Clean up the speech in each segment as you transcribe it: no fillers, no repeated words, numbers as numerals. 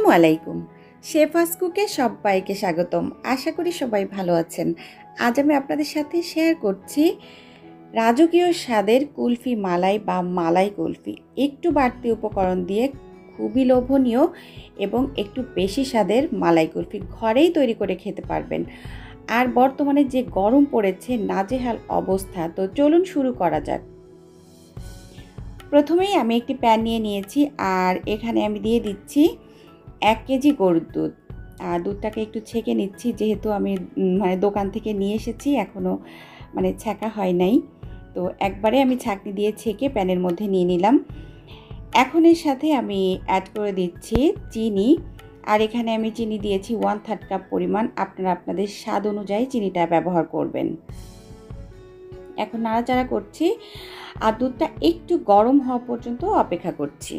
আসসালামু আলাইকুম। শেফাস কুকে সবাইকে স্বাগতম। আশা করি সবাই ভালো আছেন। আজ আমি আপনাদের সাথে শেয়ার করছি রাজকীয় স্বাদের কুলফি মালাই বা মালাই কুলফি। একটু বাড়তি উপকরণ দিয়ে খুবই লোভনীয় এবং একটু বেশি স্বাদের মালাই কুলফি ঘরেই তৈরি করে খেতে পারবেন। আর বর্তমানে যে গরম পড়েছে, নাজেহাল অবস্থা, তো চলুন শুরু করা যাক। প্রথমেই আমি একটি প্যান নিয়ে নিয়েছি আর এখানে আমি দিয়ে দিচ্ছি 1 কেজি গরুর দুধ। আর দুধটাকে একটু ছেঁকে নিচ্ছি, যেহেতু আমি দোকান থেকে নিয়ে এসেছি, এখনও ছাঁকা হয় নাই। তো একবারে আমি ছাঁকনি দিয়ে ছেঁকে প্যানের মধ্যে নিয়ে নিলাম। এখন এর সাথে আমি অ্যাড করে দিচ্ছি চিনি। আর এখানে আমি চিনি দিয়েছি 1/3 কাপ পরিমাণ। আপনারা আপনাদের স্বাদ অনুযায়ী চিনিটা ব্যবহার করবেন। এখন নাড়াচাড়া করছি আর দুধটা একটু গরম হওয়া পর্যন্ত অপেক্ষা করছি।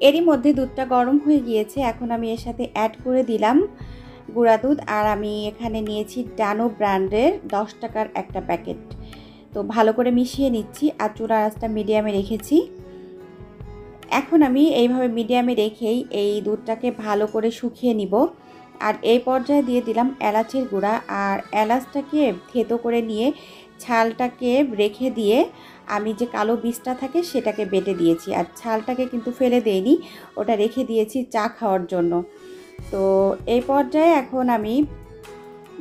এরই মধ্যে দুধটা গরম হয়ে গিয়েছে। এখন আমি এর সাথে অ্যাড করে দিলাম গুঁড়া দুধ। আর আমি এখানে নিয়েছি ডানো ব্র্যান্ডের 10 টাকার একটা প্যাকেট। তো ভালো করে মিশিয়ে নিচ্ছি আর চুলার আঁচটা মিডিয়ামে রেখেছি। এখন আমি এইভাবে মিডিয়ামে রেখেই এই দুধটাকে ভালো করে শুকিয়ে নিব। আর এই পর্যায়ে দিয়ে দিলাম এলাচের গুঁড়া। আর এলাচটাকে থেতো করে নিয়ে ছালটাকে রেখে দিয়ে আমি যে কালো বীজটা থাকে সেটাকে বেটে দিয়েছি। আর ছালটাকে কিন্তু ফেলে দেইনি, ওটা রেখে দিয়েছি চা খাওয়ার জন্য। তো এই পর্যায়ে এখন আমি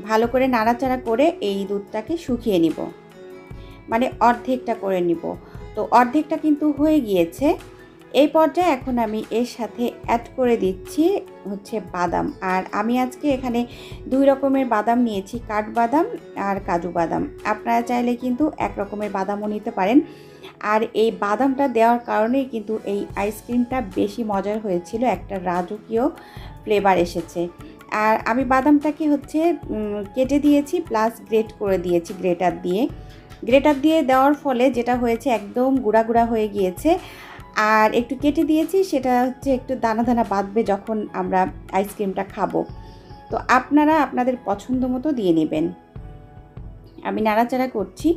ভালো করে নাড়াচাড়া করে এই দুধটাকে শুকিয়ে নিব, অর্ধেকটা করে নিব। তো অর্ধেকটা কিন্তু হয়ে গিয়েছে। এই পর্যায়ে এখন আমি এর সাথে অ্যাড করে দিচ্ছি বাদাম। আর আমি আজকে এখানে 2 রকমের বাদাম নিয়েছি, কাঠবাদাম আর কাজু বাদাম। আপনারা চাইলে কিন্তু এক রকমের বাদামও নিতে পারেন। আর এই বাদামটা দেওয়ার কারণেই কিন্তু এই আইসক্রিমটা বেশি মজার হয়েছিল, একটা রাজকীয় ফ্লেভার এসেছে। আর আমি বাদামটাকে কেটে দিয়েছি, প্লাস গ্রেট করে দিয়েছি গ্রেটার দিয়ে দেওয়ার ফলে যেটা হয়েছে, একদম গুঁড়া গুঁড়া হয়ে গিয়েছে। আর একটু কেটে দিয়েছি, সেটা একটু দানা দানা বাঁধবে যখন আমরা আইসক্রিমটা খাবো। তো আপনারা আপনাদের পছন্দ মতো দিয়ে নেবেন। আমি নাড়াচাড়া করছি,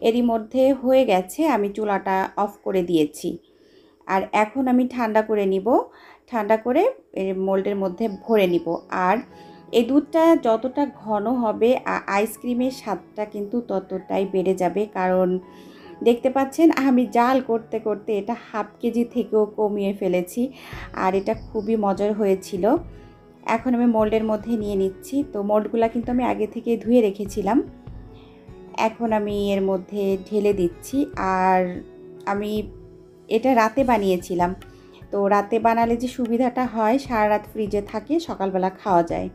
এরই মধ্যে হয়ে গেছে। আমি চুলাটা অফ করে দিয়েছি। আর এখন আমি ঠান্ডা করে নিব। ঠান্ডা করে মোল্ডের মধ্যে ভরে নিব। আর এই দুধটা যতটা ঘন হবে আইসক্রিমের স্বাদটা কিন্তু ততটাই বেড়ে যাবে। কারণ দেখতে পাচ্ছেন আমি জাল করতে করতে এটা 1/2 কেজি থেকেও কমিয়ে ফেলেছি। আর এটা খুবই মজার হয়েছিল। এখন আমি মোল্ডের মধ্যে নিয়ে নিচ্ছি। তো মোল্ডগুলো কিন্তু আমি আগে থেকে ধুয়ে রেখেছিলাম। এখন আমি এর মধ্যে ঢেলে দিচ্ছি। আর আমি এটা রাতে বানিয়েছিলাম। তো রাতে বানালে যে সুবিধাটা হয়, সারা রাত ফ্রিজে থাকে, সকালবেলা খাওয়া যায়।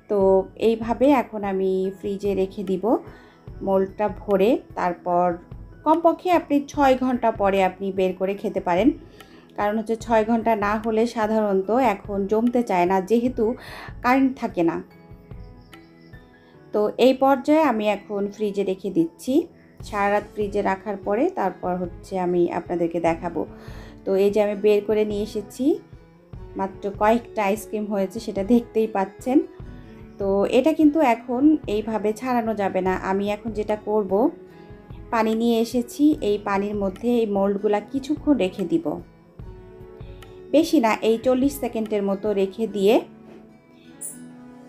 তো এইভাবে এখন আমি ফ্রিজে রেখে দিব মোল্ডটা ভরে। তারপর কমপক্ষে আপনি 6 ঘন্টা পরে আপনি বের করে খেতে পারেন। কারণ 6 ঘন্টা না হলে সাধারণত এখন জমতে চায় না, যেহেতু কারেন্ট থাকে না। তো এই পর্যায়ে আমি এখন ফ্রিজে রেখে দিচ্ছি। সারা রাত ফ্রিজে রাখার পরে তারপর আমি আপনাদেরকে দেখাবো। তো এই যে আমি বের করে নিয়ে এসেছি, মাত্র কয়েকটা আইসক্রিম হয়েছে, সেটা দেখতেই পাচ্ছেন। তো এটা কিন্তু এখন এইভাবে ছাড়ানো যাবে না। আমি এখন যেটা করব, পানি নিয়ে এসেছি, এই পানির মধ্যে এই মোল্ডগুলা কিছুক্ষণ রেখে দিব। বেশি না, এই 40 সেকেন্ডের মতো রেখে দিয়ে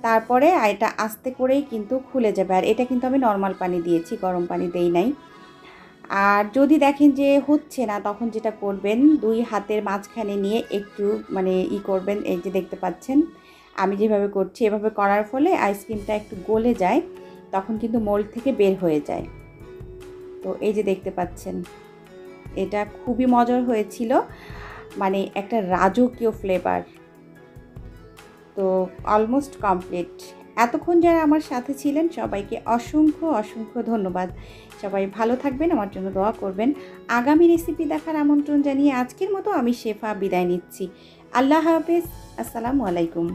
তারপরে এটা আস্তে করেই কিন্তু খুলে যাবে। আর এটা কিন্তু আমি নর্মাল পানি দিয়েছি, গরম পানি দেই নাই। আর যদি দেখেন যে হচ্ছে না, তখন যেটা করবেন, 2 হাতের মাঝখানে নিয়ে একটু করবেন। এই যে দেখতে পাচ্ছেন আমি যেভাবে করছি, এভাবে করার ফলে আইসক্রিমটা একটু গলে যায়, তখন কিন্তু মোল্ড থেকে বের হয়ে যায়। তো এই যে দেখতে পাচ্ছেন, এটা খুবই মজার হয়েছিল, একটা রাজকীয় ফ্লেভার। তো অলমোস্ট কমপ্লিট। এতক্ষণ যারা আমার সাথে ছিলেন সবাইকে অসংখ্য অসংখ্য ধন্যবাদ। সবাই ভালো থাকবেন, আমার জন্য দোয়া করবেন। আগামী রেসিপি দেখার আমন্ত্রণ জানিয়ে আজকের মতো আমি শেফা বিদায় নিচ্ছি। আল্লাহ হাফেজ। আসসালামু আলাইকুম।